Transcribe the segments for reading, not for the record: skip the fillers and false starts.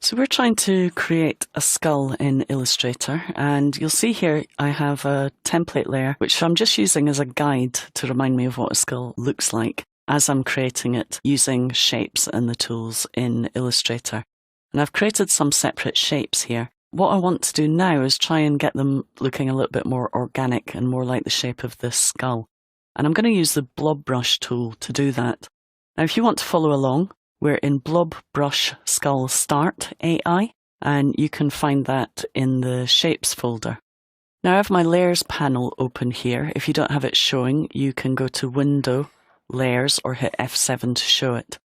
So we're trying to create a skull in Illustrator, and you'll see here I have a template layer which I'm just using as a guide to remind me of what a skull looks like as I'm creating it using shapes and the tools in Illustrator. And I've created some separate shapes here. What I want to do now is try and get them looking a little bit more organic and more like the shape of this skull. And I'm going to use the blob brush tool to do that. Now if you want to follow along, we're in Blob Brush Skull Start AI, and you can find that in the Shapes folder. Now I have my Layers panel open here. If you don't have it showing, you can go to Window, Layers, or hit F7 to show it.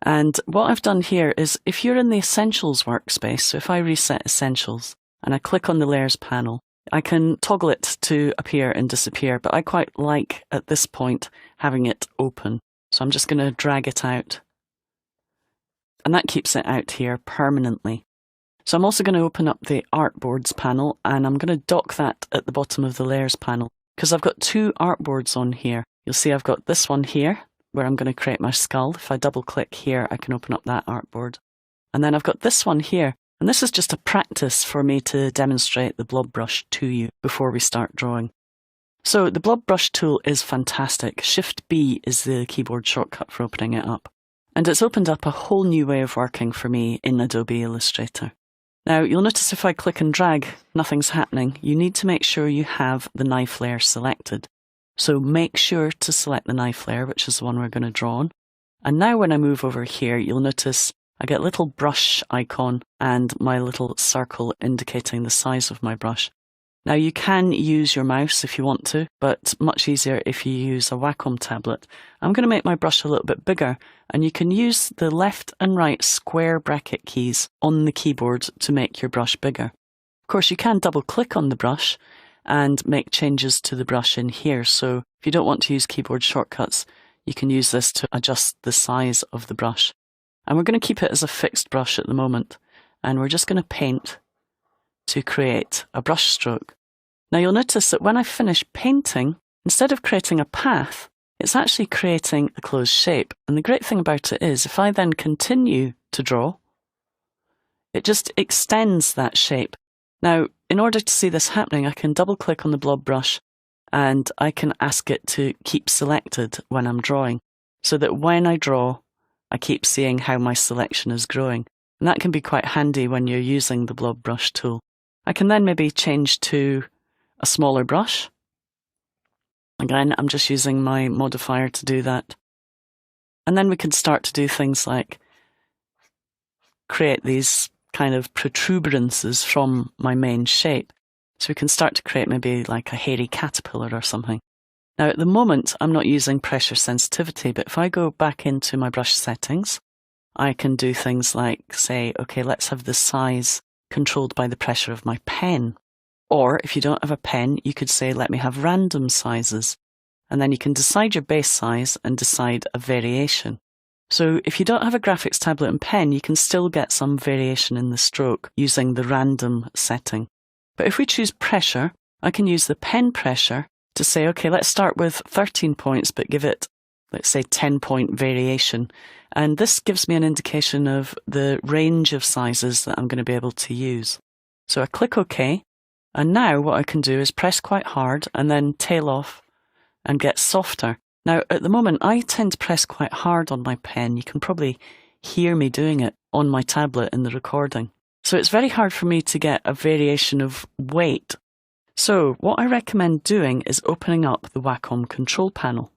And what I've done here is, if you're in the Essentials workspace, so if I reset Essentials and I click on the Layers panel, I can toggle it to appear and disappear, but I quite like, at this point, having it open. So I'm just going to drag it out. And that keeps it out here permanently. So I'm also going to open up the Artboards panel, and I'm going to dock that at the bottom of the Layers panel, because I've got two artboards on here. You'll see I've got this one here, where I'm going to create my skull. If I double click here, I can open up that artboard. And then I've got this one here, and this is just a practice for me to demonstrate the blob brush to you before we start drawing. So the blob brush tool is fantastic. Shift B is the keyboard shortcut for opening it up. And it's opened up a whole new way of working for me in Adobe Illustrator. Now you'll notice if I click and drag, nothing's happening. You need to make sure you have the knife layer selected. So make sure to select the knife layer, which is the one we're going to draw on. And now when I move over here, you'll notice I get a little brush icon and my little circle indicating the size of my brush. Now you can use your mouse if you want to, but much easier if you use a Wacom tablet. I'm going to make my brush a little bit bigger, and you can use the left and right square bracket keys on the keyboard to make your brush bigger. Of course, you can double click on the brush and make changes to the brush in here. So if you don't want to use keyboard shortcuts, you can use this to adjust the size of the brush. And we're going to keep it as a fixed brush at the moment. And we're just going to paint to create a brush stroke. Now you'll notice that when I finish painting, instead of creating a path, it's actually creating a closed shape. And the great thing about it is, if I then continue to draw, it just extends that shape. Now, in order to see this happening, I can double click on the blob brush and I can ask it to keep selected when I'm drawing, so that when I draw, I keep seeing how my selection is growing. And that can be quite handy when you're using the blob brush tool. I can then maybe change to a smaller brush. Again, I'm just using my modifier to do that. And then we can start to do things like create these kind of protuberances from my main shape. So we can start to create maybe like a hairy caterpillar or something. Now at the moment, I'm not using pressure sensitivity, but if I go back into my brush settings, I can do things like say, okay, let's have the size controlled by the pressure of my pen. Or if you don't have a pen, you could say, let me have random sizes. And then you can decide your base size and decide a variation. So if you don't have a graphics tablet and pen, you can still get some variation in the stroke using the random setting. But if we choose pressure, I can use the pen pressure to say, okay, let's start with 13 points, but give it, let's say, 10-point variation. And this gives me an indication of the range of sizes that I'm going to be able to use. So I click OK. And now what I can do is press quite hard and then tail off and get softer. Now at the moment I tend to press quite hard on my pen. You can probably hear me doing it on my tablet in the recording. So it's very hard for me to get a variation of weight. So what I recommend doing is opening up the Wacom control panel.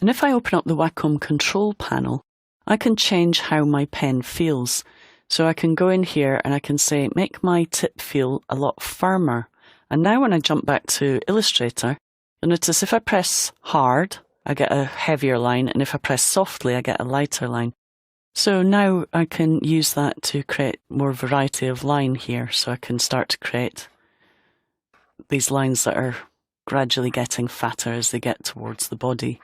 And if I open up the Wacom control panel, I can change how my pen feels. So I can go in here and I can say, make my tip feel a lot firmer. And now when I jump back to Illustrator, you'll notice if I press hard, I get a heavier line. And if I press softly, I get a lighter line. So now I can use that to create more variety of line here. So I can start to create these lines that are gradually getting fatter as they get towards the body.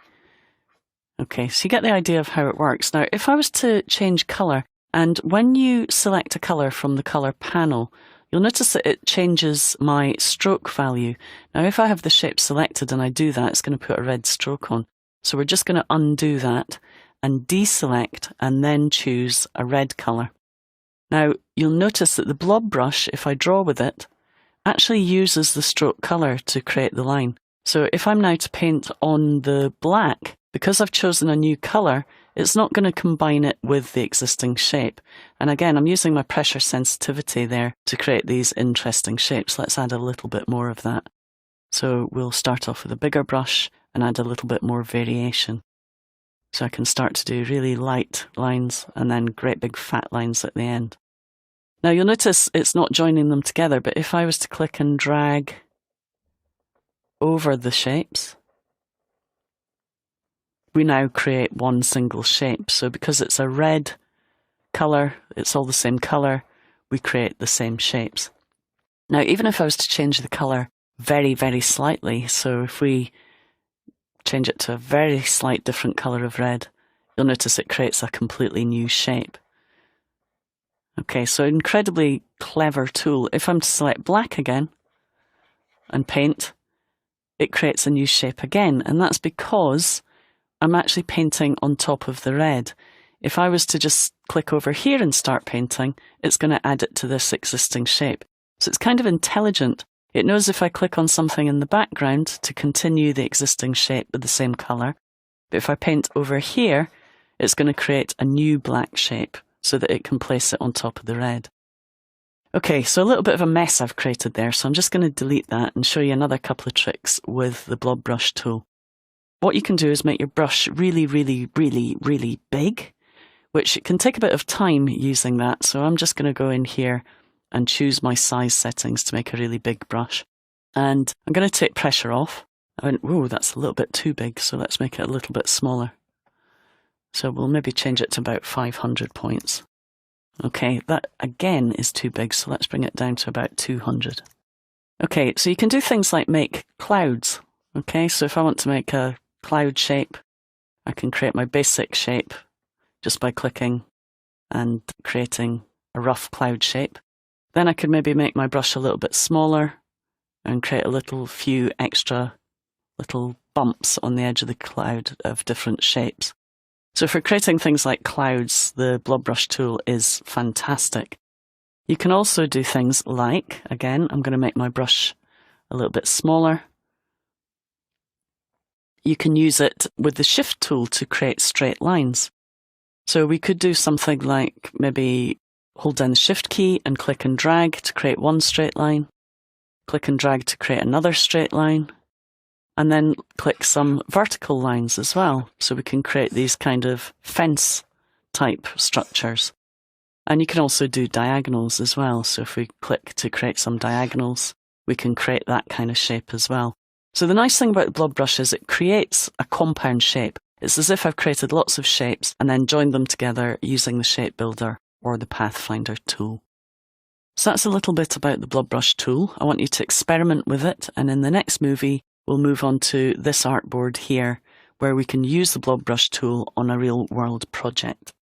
Okay, so you get the idea of how it works. Now, if I was to change color, and when you select a colour from the colour panel, you'll notice that it changes my stroke value. Now if I have the shape selected and I do that, it's going to put a red stroke on. So we're just going to undo that and deselect and then choose a red colour. Now, you'll notice that the blob brush, if I draw with it, actually uses the stroke colour to create the line. So if I'm now to paint on the black, because I've chosen a new colour, it's not going to combine it with the existing shape. And again, I'm using my pressure sensitivity there to create these interesting shapes. Let's add a little bit more of that. So we'll start off with a bigger brush and add a little bit more variation. So I can start to do really light lines and then great big fat lines at the end. Now you'll notice it's not joining them together, but if I was to click and drag over the shapes, we now create one single shape. So because it's a red colour, it's all the same colour, we create the same shapes. Now even if I was to change the colour very, very slightly, so if we change it to a very slight different colour of red, you'll notice it creates a completely new shape. Okay, so incredibly clever tool. If I'm to select black again and paint, it creates a new shape again, and that's because I'm actually painting on top of the red. If I was to just click over here and start painting, it's going to add it to this existing shape. So it's kind of intelligent. It knows if I click on something in the background to continue the existing shape with the same colour, but if I paint over here, it's going to create a new black shape so that it can place it on top of the red. Okay, so a little bit of a mess I've created there, so I'm just going to delete that and show you another couple of tricks with the blob brush tool. What you can do is make your brush really, really, really, really big, which can take a bit of time using that, so I'm just going to go in here and choose my size settings to make a really big brush. And I'm going to take pressure off. I went, whoa, that's a little bit too big, so let's make it a little bit smaller. So we'll maybe change it to about 500 points. Okay, that again is too big, so let's bring it down to about 200. Okay, so you can do things like make clouds. Okay, so if I want to make a cloud shape, I can create my basic shape just by clicking and creating a rough cloud shape. Then I could maybe make my brush a little bit smaller and create a few extra little bumps on the edge of the cloud of different shapes. So for creating things like clouds, the blob brush tool is fantastic. You can also do things like, again, I'm going to make my brush a little bit smaller. You can use it with the shift tool to create straight lines. So we could do something like maybe hold down the shift key and click and drag to create one straight line, click and drag to create another straight line, and then click some vertical lines as well. So we can create these kind of fence type structures. And you can also do diagonals as well. So if we click to create some diagonals, we can create that kind of shape as well. So the nice thing about the blob brush is it creates a compound shape. It's as if I've created lots of shapes and then joined them together using the shape builder or the Pathfinder tool. So that's a little bit about the blob brush tool. I want you to experiment with it, and in the next movie we'll move on to this artboard here where we can use the blob brush tool on a real world project.